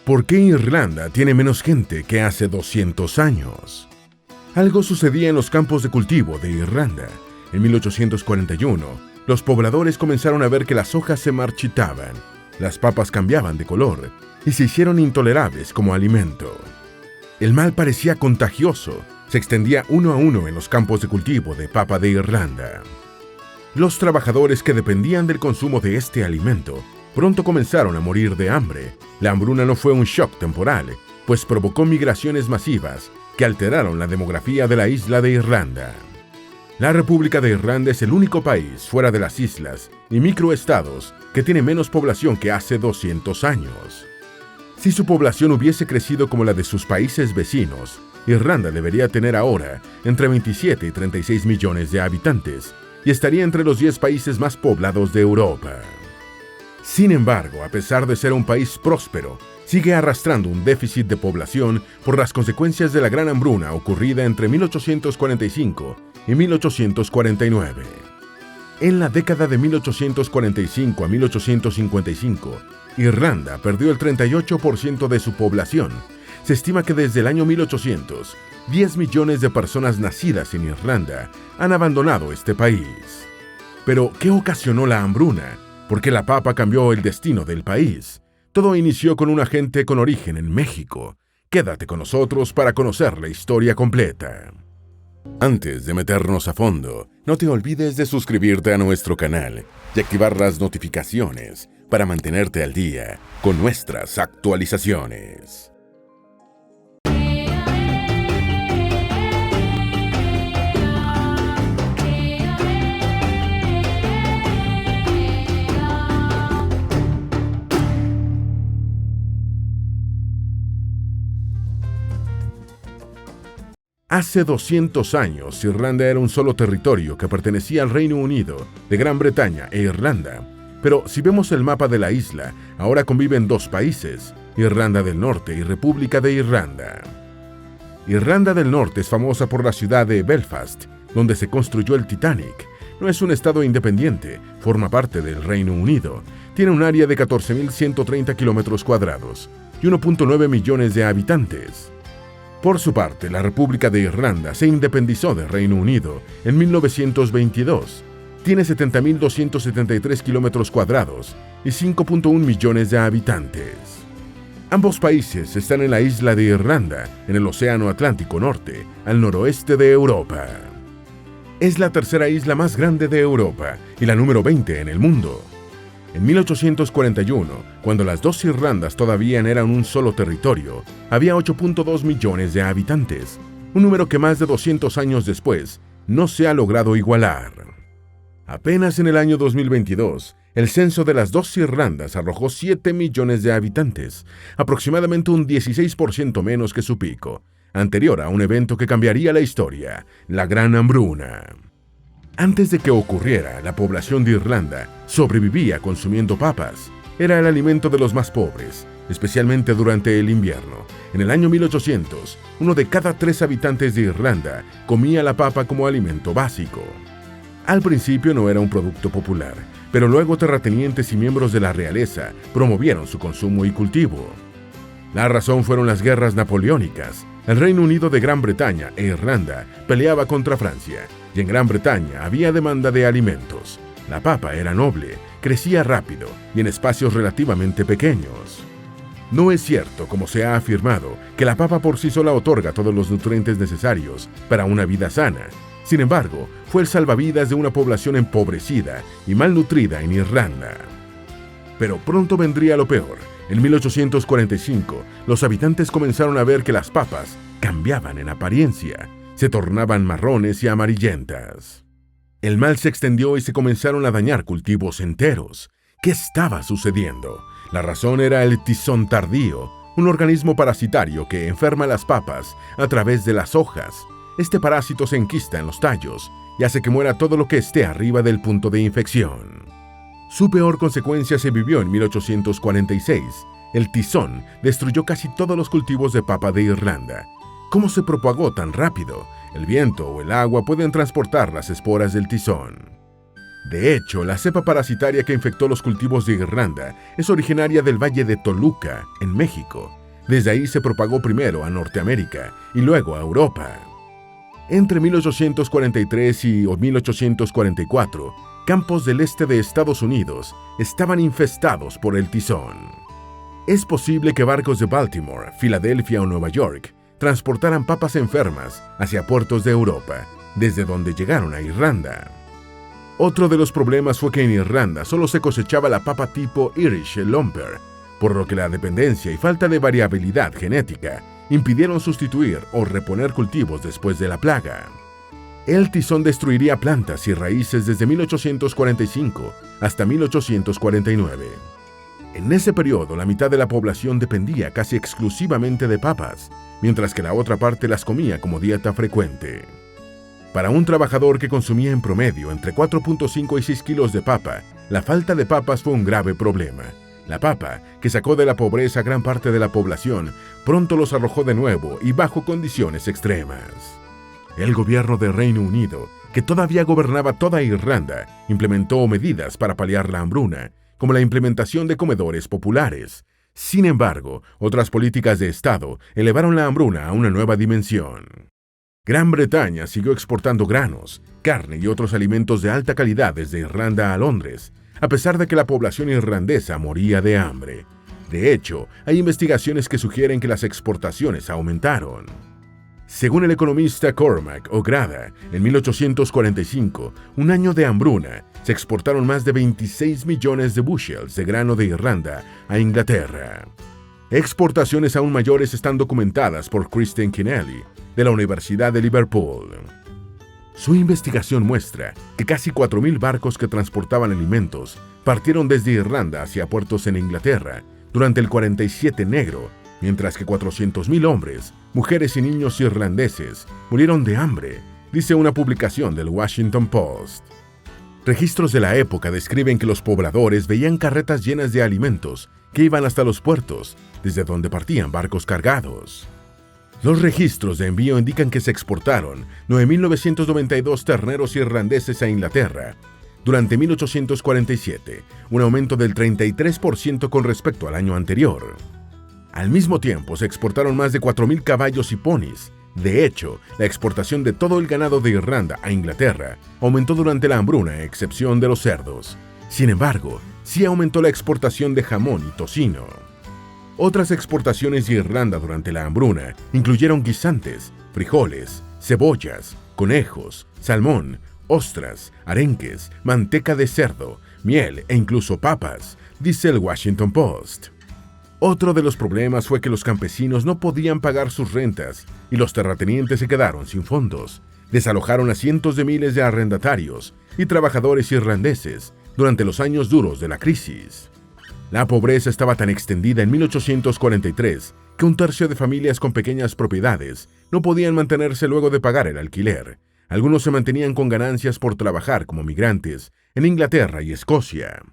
¿Por qué Irlanda tiene menos gente que hace 200 años? Algo sucedía en los campos de cultivo de Irlanda. En 1841, los pobladores comenzaron a ver que las hojas se marchitaban, las papas cambiaban de color y se hicieron intolerables como alimento. El mal parecía contagioso, se extendía uno a uno en los campos de cultivo de papa de Irlanda. Los trabajadores que dependían del consumo de este alimento pronto comenzaron a morir de hambre. La hambruna no fue un shock temporal, pues provocó migraciones masivas que alteraron la demografía de la isla de Irlanda. La República de Irlanda es el único país fuera de las islas y microestados que tiene menos población que hace 200 años. Si su población hubiese crecido como la de sus países vecinos, Irlanda debería tener ahora entre 27 y 36 millones de habitantes y estaría entre los 10 países más poblados de Europa. Sin embargo, a pesar de ser un país próspero, sigue arrastrando un déficit de población por las consecuencias de la gran hambruna ocurrida entre 1845 y 1849. En la década de 1845 a 1855, Irlanda perdió el 38% de su población. Se estima que desde el año 1800, 10 millones de personas nacidas en Irlanda han abandonado este país. Pero, ¿qué ocasionó la hambruna? ¿Por qué la papa cambió el destino del país? Todo inició con un agente con origen en México. Quédate con nosotros para conocer la historia completa. Antes de meternos a fondo, no te olvides de suscribirte a nuestro canal y activar las notificaciones para mantenerte al día con nuestras actualizaciones. Hace 200 años, Irlanda era un solo territorio que pertenecía al Reino Unido, de Gran Bretaña e Irlanda. Pero si vemos el mapa de la isla, ahora conviven dos países, Irlanda del Norte y República de Irlanda. Irlanda del Norte es famosa por la ciudad de Belfast, donde se construyó el Titanic. No es un estado independiente, forma parte del Reino Unido. Tiene un área de 14.130 kilómetros cuadrados y 1.9 millones de habitantes. Por su parte, la República de Irlanda se independizó del Reino Unido en 1922. Tiene 70.273 kilómetros cuadrados y 5.1 millones de habitantes. Ambos países están en la isla de Irlanda, en el Océano Atlántico Norte, al noroeste de Europa. Es la tercera isla más grande de Europa y la número 20 en el mundo. En 1841, cuando las dos Irlandas todavía eran un solo territorio, había 8.2 millones de habitantes, un número que más de 200 años después no se ha logrado igualar. Apenas en el año 2022, el censo de las dos Irlandas arrojó 7 millones de habitantes, aproximadamente un 16% menos que su pico, anterior a un evento que cambiaría la historia, la Gran Hambruna. Antes de que ocurriera, la población de Irlanda sobrevivía consumiendo papas. Era el alimento de los más pobres, especialmente durante el invierno. En el año 1800, 1 de cada 3 habitantes de Irlanda comía la papa como alimento básico. Al principio no era un producto popular, pero luego terratenientes y miembros de la realeza promovieron su consumo y cultivo. La razón fueron las guerras napoleónicas. El Reino Unido de Gran Bretaña e Irlanda peleaba contra Francia, y en Gran Bretaña había demanda de alimentos. La papa era noble, crecía rápido y en espacios relativamente pequeños. No es cierto, como se ha afirmado, que la papa por sí sola otorga todos los nutrientes necesarios para una vida sana. Sin embargo, fue el salvavidas de una población empobrecida y malnutrida en Irlanda. Pero pronto vendría lo peor. En 1845, los habitantes comenzaron a ver que las papas cambiaban en apariencia. Se tornaban marrones y amarillentas. El mal se extendió y se comenzaron a dañar cultivos enteros. ¿Qué estaba sucediendo? La razón era el tizón tardío, un organismo parasitario que enferma las papas a través de las hojas. Este parásito se enquista en los tallos y hace que muera todo lo que esté arriba del punto de infección. Su peor consecuencia se vivió en 1846. El tizón destruyó casi todos los cultivos de papa de Irlanda. ¿Cómo se propagó tan rápido? El viento o el agua pueden transportar las esporas del tizón. De hecho, la cepa parasitaria que infectó los cultivos de Irlanda es originaria del Valle de Toluca, en México. Desde ahí se propagó primero a Norteamérica y luego a Europa. Entre 1843 y 1844, campos del este de Estados Unidos estaban infestados por el tizón. Es posible que barcos de Baltimore, Filadelfia o Nueva York transportaran papas enfermas hacia puertos de Europa, desde donde llegaron a Irlanda. Otro de los problemas fue que en Irlanda solo se cosechaba la papa tipo Irish Lumper, por lo que la dependencia y falta de variabilidad genética impidieron sustituir o reponer cultivos después de la plaga. El tizón destruiría plantas y raíces desde 1845 hasta 1849. En ese periodo, la mitad de la población dependía casi exclusivamente de papas, mientras que la otra parte las comía como dieta frecuente. Para un trabajador que consumía en promedio entre 4.5 y 6 kilos de papa, la falta de papas fue un grave problema. La papa, que sacó de la pobreza a gran parte de la población, pronto los arrojó de nuevo y bajo condiciones extremas. El gobierno de Reino Unido, que todavía gobernaba toda Irlanda, implementó medidas para paliar la hambruna, como la implementación de comedores populares. Sin embargo, otras políticas de Estado elevaron la hambruna a una nueva dimensión. Gran Bretaña siguió exportando granos, carne y otros alimentos de alta calidad desde Irlanda a Londres, a pesar de que la población irlandesa moría de hambre. De hecho, hay investigaciones que sugieren que las exportaciones aumentaron. Según el economista Cormac O'Grada, en 1845, un año de hambruna, se exportaron más de 26 millones de bushels de grano de Irlanda a Inglaterra. Exportaciones aún mayores están documentadas por Kristen Kennelly, de la Universidad de Liverpool. Su investigación muestra que casi 4.000 barcos que transportaban alimentos partieron desde Irlanda hacia puertos en Inglaterra durante el 47 negro, mientras que 400.000 hombres, mujeres y niños irlandeses murieron de hambre, dice una publicación del Washington Post. Registros de la época describen que los pobladores veían carretas llenas de alimentos que iban hasta los puertos, desde donde partían barcos cargados. Los registros de envío indican que se exportaron 9.992 terneros irlandeses a Inglaterra durante 1847, un aumento del 33% con respecto al año anterior. Al mismo tiempo, se exportaron más de 4.000 caballos y ponis. De hecho, la exportación de todo el ganado de Irlanda a Inglaterra aumentó durante la hambruna, a excepción de los cerdos. Sin embargo, sí aumentó la exportación de jamón y tocino. Otras exportaciones de Irlanda durante la hambruna incluyeron guisantes, frijoles, cebollas, conejos, salmón, ostras, arenques, manteca de cerdo, miel e incluso papas, dice el Washington Post. Otro de los problemas fue que los campesinos no podían pagar sus rentas y los terratenientes se quedaron sin fondos. Desalojaron a cientos de miles de arrendatarios y trabajadores irlandeses durante los años duros de la crisis. La pobreza estaba tan extendida en 1843 que un tercio de familias con pequeñas propiedades no podían mantenerse luego de pagar el alquiler. Algunos se mantenían con ganancias por trabajar como migrantes en Inglaterra y Escocia.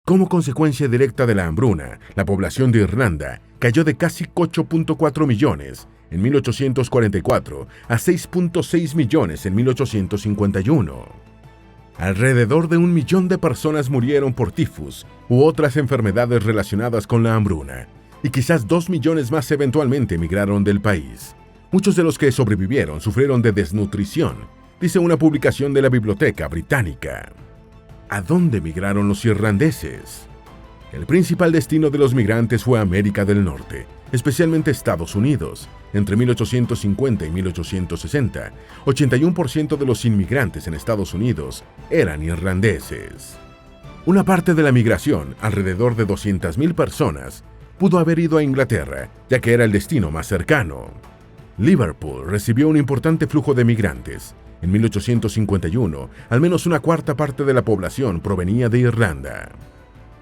Como consecuencia directa de la hambruna, la población de Irlanda cayó de casi 8.4 millones en 1844 a 6.6 millones en 1851. Alrededor de 1 millón de personas murieron por tifus u otras enfermedades relacionadas con la hambruna, y quizás 2 millones más eventualmente emigraron del país. Muchos de los que sobrevivieron sufrieron de desnutrición, dice una publicación de la Biblioteca Británica. ¿A dónde migraron los irlandeses? El principal destino de los migrantes fue América del Norte, especialmente Estados Unidos. Entre 1850 y 1860, 81% de los inmigrantes en Estados Unidos eran irlandeses. Una parte de la migración, alrededor de 200.000 personas, pudo haber ido a Inglaterra, ya que era el destino más cercano. Liverpool recibió un importante flujo de migrantes. En 1851, al menos una cuarta parte de la población provenía de Irlanda.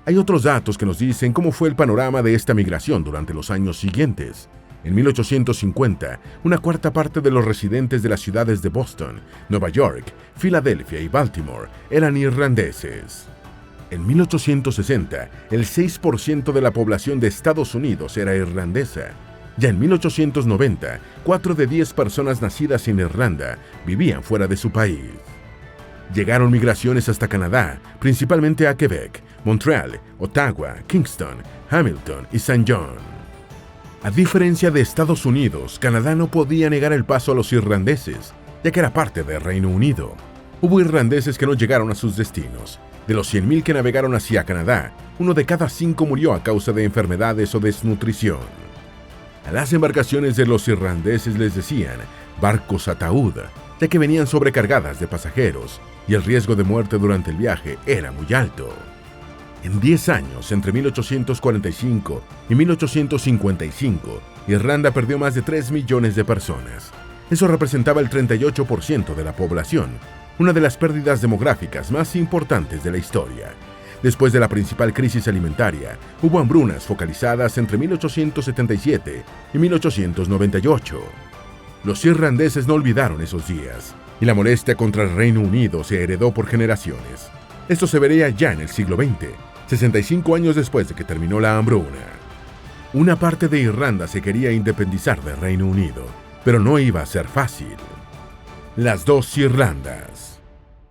Hay otros datos que nos dicen cómo fue el panorama de esta migración durante los años siguientes. En 1850, una cuarta parte de los residentes de las ciudades de Boston, Nueva York, Filadelfia y Baltimore eran irlandeses. En 1860, el 6% de la población de Estados Unidos era irlandesa. Ya en 1890, 4 de 10 personas nacidas en Irlanda vivían fuera de su país. Llegaron migraciones hasta Canadá, principalmente a Quebec, Montreal, Ottawa, Kingston, Hamilton y Saint John. A diferencia de Estados Unidos, Canadá no podía negar el paso a los irlandeses, ya que era parte del Reino Unido. Hubo irlandeses que no llegaron a sus destinos. De los 100,000 que navegaron hacia Canadá, 1 de cada 5 murió a causa de enfermedades o desnutrición. A las embarcaciones de los irlandeses les decían barcos ataúd, ya que venían sobrecargadas de pasajeros y el riesgo de muerte durante el viaje era muy alto. En 10 años, entre 1845 y 1855, Irlanda perdió más de 3 millones de personas. Eso representaba el 38% de la población, una de las pérdidas demográficas más importantes de la historia. Después de la principal crisis alimentaria, hubo hambrunas focalizadas entre 1877 y 1898. Los irlandeses no olvidaron esos días, y la molestia contra el Reino Unido se heredó por generaciones. Esto se vería ya en el siglo XX, 65 años después de que terminó la hambruna. Una parte de Irlanda se quería independizar del Reino Unido, pero no iba a ser fácil. Las dos Irlandas.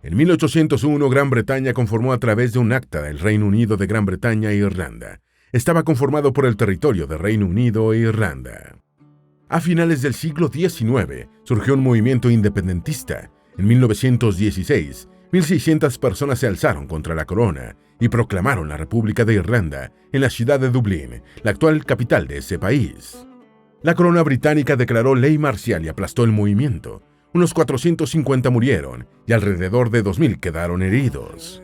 En 1801, Gran Bretaña conformó a través de un acta el Reino Unido de Gran Bretaña e Irlanda. Estaba conformado por el territorio de Reino Unido e Irlanda. A finales del siglo XIX, surgió un movimiento independentista. En 1916, 1.600 personas se alzaron contra la corona y proclamaron la República de Irlanda en la ciudad de Dublín, la actual capital de ese país. La corona británica declaró ley marcial y aplastó el movimiento. Unos 450 murieron y alrededor de 2.000 quedaron heridos.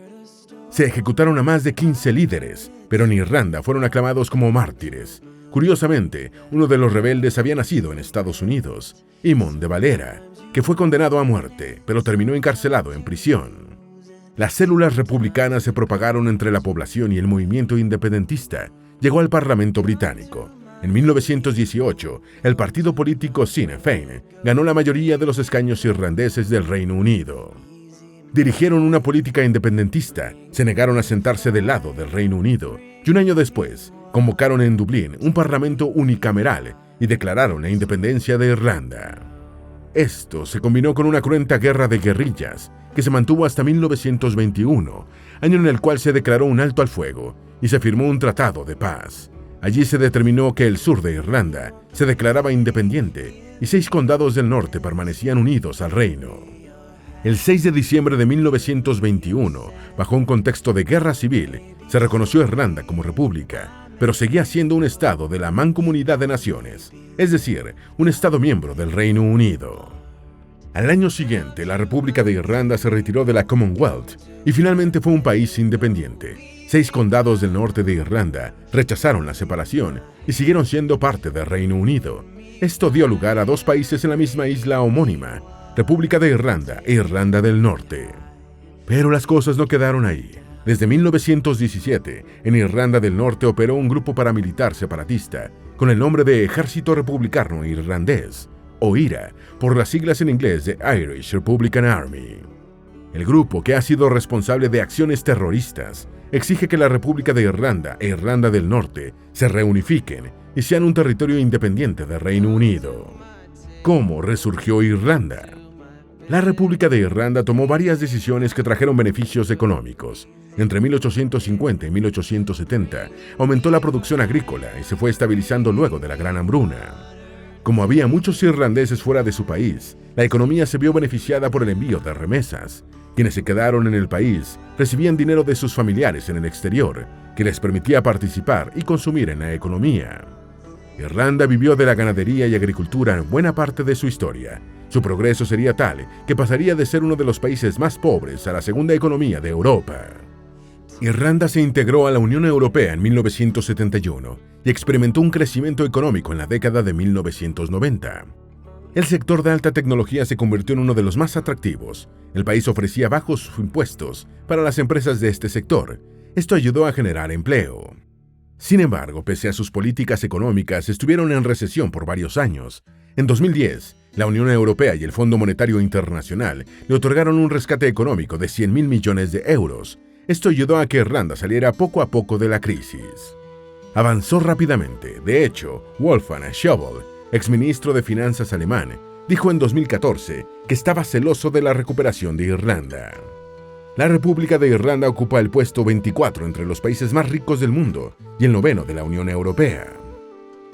Se ejecutaron a más de 15 líderes, pero en Irlanda fueron aclamados como mártires. Curiosamente, uno de los rebeldes había nacido en Estados Unidos, Eamon de Valera, que fue condenado a muerte, pero terminó encarcelado en prisión. Las células republicanas se propagaron entre la población y el movimiento independentista llegó al Parlamento británico. En 1918, el partido político Sinn Féin ganó la mayoría de los escaños irlandeses del Reino Unido. Dirigieron una política independentista, se negaron a sentarse del lado del Reino Unido y un año después convocaron en Dublín un parlamento unicameral y declararon la independencia de Irlanda. Esto se combinó con una cruenta guerra de guerrillas que se mantuvo hasta 1921, año en el cual se declaró un alto al fuego y se firmó un tratado de paz. Allí se determinó que el sur de Irlanda se declaraba independiente y 6 condados del norte permanecían unidos al reino. El 6 de diciembre de 1921, bajo un contexto de guerra civil, se reconoció Irlanda como república, pero seguía siendo un estado de la Mancomunidad de Naciones, es decir, un estado miembro del Reino Unido. Al año siguiente, la República de Irlanda se retiró de la Commonwealth y finalmente fue un país independiente. 6 condados del norte de Irlanda rechazaron la separación y siguieron siendo parte del Reino Unido. Esto dio lugar a 2 países en la misma isla homónima, República de Irlanda e Irlanda del Norte. Pero las cosas no quedaron ahí. Desde 1917, en Irlanda del Norte operó un grupo paramilitar separatista con el nombre de Ejército Republicano Irlandés, o IRA, por las siglas en inglés de Irish Republican Army. El grupo, que ha sido responsable de acciones terroristas, exige que la República de Irlanda e Irlanda del Norte se reunifiquen y sean un territorio independiente del Reino Unido. ¿Cómo resurgió Irlanda? La República de Irlanda tomó varias decisiones que trajeron beneficios económicos. Entre 1850 y 1870 aumentó la producción agrícola y se fue estabilizando luego de la Gran Hambruna. Como había muchos irlandeses fuera de su país, la economía se vio beneficiada por el envío de remesas. Quienes se quedaron en el país recibían dinero de sus familiares en el exterior, que les permitía participar y consumir en la economía. Irlanda vivió de la ganadería y agricultura en buena parte de su historia. Su progreso sería tal que pasaría de ser uno de los países más pobres a la segunda economía de Europa. Irlanda se integró a la Unión Europea en 1971 y experimentó un crecimiento económico en la década de 1990. El sector de alta tecnología se convirtió en uno de los más atractivos. El país ofrecía bajos impuestos para las empresas de este sector. Esto ayudó a generar empleo. Sin embargo, pese a sus políticas económicas, estuvieron en recesión por varios años. En 2010, la Unión Europea y el Fondo Monetario Internacional le otorgaron un rescate económico de 100.000 millones de euros. Esto ayudó a que Irlanda saliera poco a poco de la crisis. Avanzó rápidamente. De hecho, Wolfgang Schäuble, exministro de Finanzas alemán, dijo en 2014 que estaba celoso de la recuperación de Irlanda. La República de Irlanda ocupa el puesto 24 entre los países más ricos del mundo y el 9º de la Unión Europea.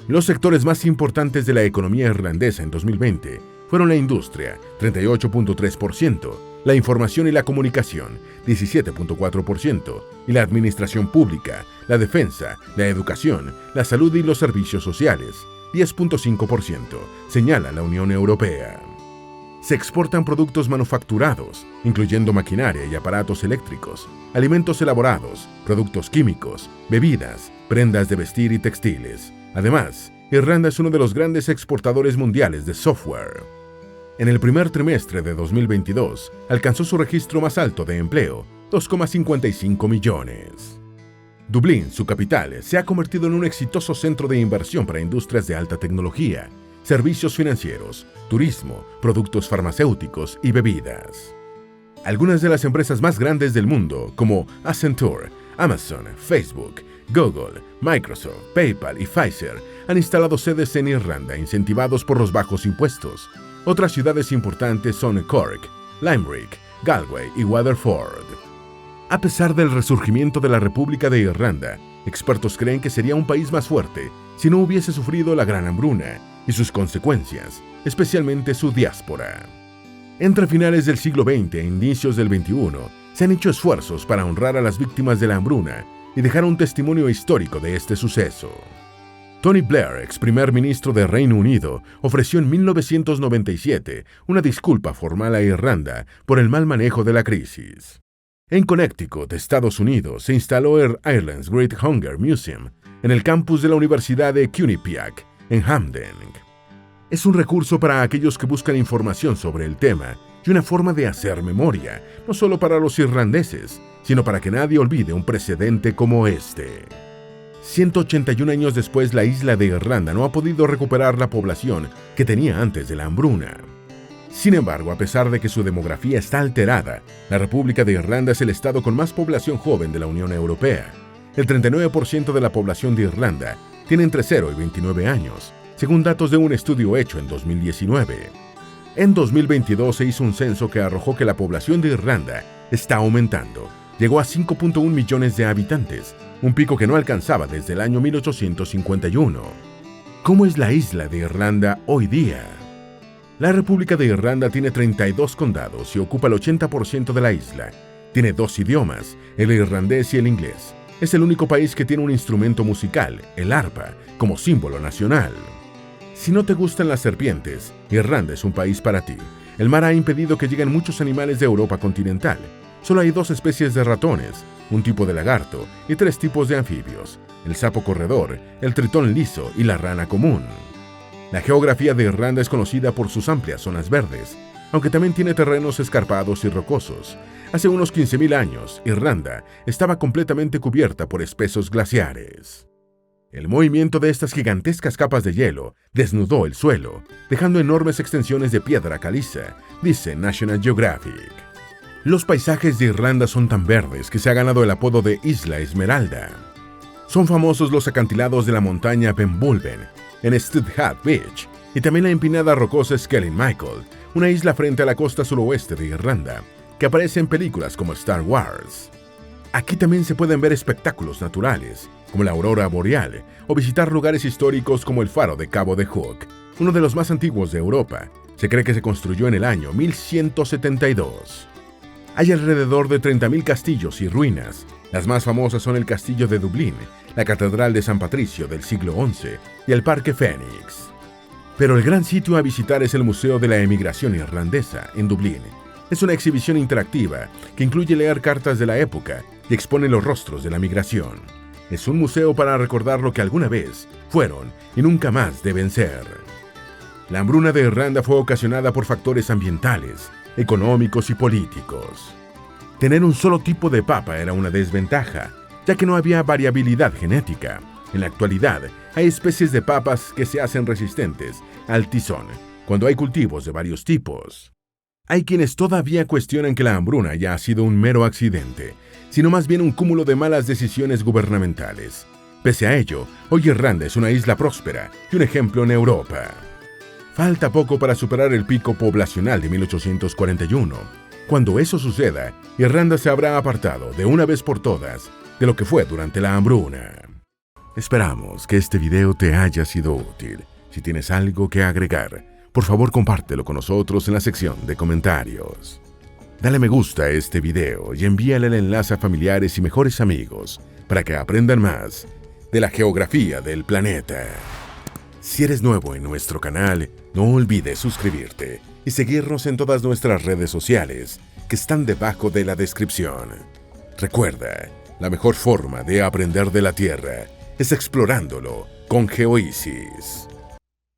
Los sectores más importantes de la economía irlandesa en 2020 fueron la industria, 38.3%, la información y la comunicación, 17.4%, y la administración pública, la defensa, la educación, la salud y los servicios sociales, 10.5%, señala la Unión Europea. Se exportan productos manufacturados, incluyendo maquinaria y aparatos eléctricos, alimentos elaborados, productos químicos, bebidas, prendas de vestir y textiles. Además, Irlanda es uno de los grandes exportadores mundiales de software. En el primer trimestre de 2022, alcanzó su registro más alto de empleo, 2,55 millones. Dublín, su capital, se ha convertido en un exitoso centro de inversión para industrias de alta tecnología, servicios financieros, turismo, productos farmacéuticos y bebidas. Algunas de las empresas más grandes del mundo, como Accenture, Amazon, Facebook, Google, Microsoft, PayPal y Pfizer, han instalado sedes en Irlanda incentivados por los bajos impuestos. Otras ciudades importantes son Cork, Limerick, Galway y Waterford. A pesar del resurgimiento de la República de Irlanda, expertos creen que sería un país más fuerte si no hubiese sufrido la Gran Hambruna y sus consecuencias, especialmente su diáspora. Entre finales del siglo XX e inicios del XXI, se han hecho esfuerzos para honrar a las víctimas de la hambruna y dejar un testimonio histórico de este suceso. Tony Blair, ex primer ministro de Reino Unido, ofreció en 1997 una disculpa formal a Irlanda por el mal manejo de la crisis. En Connecticut, Estados Unidos, se instaló el Ireland's Great Hunger Museum en el campus de la Universidad de Quinnipiac, en Hampden. Es un recurso para aquellos que buscan información sobre el tema y una forma de hacer memoria, no solo para los irlandeses, sino para que nadie olvide un precedente como este. 181 años después, la isla de Irlanda no ha podido recuperar la población que tenía antes de la hambruna. Sin embargo, a pesar de que su demografía está alterada, la República de Irlanda es el estado con más población joven de la Unión Europea. El 39% de la población de Irlanda tiene entre 0 y 29 años, según datos de un estudio hecho en 2019. En 2022 se hizo un censo que arrojó que la población de Irlanda está aumentando. Llegó a 5.1 millones de habitantes, un pico que no alcanzaba desde el año 1851. ¿Cómo es la isla de Irlanda hoy día? La República de Irlanda tiene 32 condados y ocupa el 80% de la isla. Tiene 2 idiomas, el irlandés y el inglés. Es el único país que tiene un instrumento musical, el arpa, como símbolo nacional. Si no te gustan las serpientes, Irlanda es un país para ti. El mar ha impedido que lleguen muchos animales de Europa continental. Solo hay 2 especies de ratones, un tipo de lagarto y 3 tipos de anfibios: el sapo corredor, el tritón liso y la rana común. La geografía de Irlanda es conocida por sus amplias zonas verdes, aunque también tiene terrenos escarpados y rocosos. Hace unos 15.000 años, Irlanda estaba completamente cubierta por espesos glaciares. El movimiento de estas gigantescas capas de hielo desnudó el suelo, dejando enormes extensiones de piedra caliza, dice National Geographic. Los paisajes de Irlanda son tan verdes que se ha ganado el apodo de Isla Esmeralda. Son famosos los acantilados de la montaña Benbulben, en Studhat Beach, y también la empinada rocosa Skellig Michael, una isla frente a la costa suroeste de Irlanda, que aparece en películas como Star Wars. Aquí también se pueden ver espectáculos naturales, como la aurora boreal, o visitar lugares históricos como el faro de Cabo de Hook, uno de los más antiguos de Europa. Se cree que se construyó en el año 1172. Hay alrededor de 30.000 castillos y ruinas. Las más famosas son el Castillo de Dublín, la Catedral de San Patricio del siglo XI y el Parque Fénix. Pero el gran sitio a visitar es el Museo de la Emigración Irlandesa, en Dublín. Es una exhibición interactiva que incluye leer cartas de la época y expone los rostros de la migración. Es un museo para recordar lo que alguna vez fueron y nunca más deben ser. La hambruna de Irlanda fue ocasionada por factores ambientales, económicos y políticos. Tener un solo tipo de papa era una desventaja, ya que no había variabilidad genética. En la actualidad, hay especies de papas que se hacen resistentes al tizón, cuando hay cultivos de varios tipos. Hay quienes todavía cuestionan que la hambruna haya sido un mero accidente, sino más bien un cúmulo de malas decisiones gubernamentales. Pese a ello, hoy Irlanda es una isla próspera y un ejemplo en Europa. Falta poco para superar el pico poblacional de 1841. Cuando eso suceda, Irlanda se habrá apartado de una vez por todas de lo que fue durante la hambruna. Esperamos que este video te haya sido útil. Si tienes algo que agregar, por favor compártelo con nosotros en la sección de comentarios. Dale me gusta a este video y envíale el enlace a familiares y mejores amigos para que aprendan más de la geografía del planeta. Si eres nuevo en nuestro canal, no olvides suscribirte y seguirnos en todas nuestras redes sociales que están debajo de la descripción. Recuerda, la mejor forma de aprender de la Tierra es explorándolo con GeoEasy's.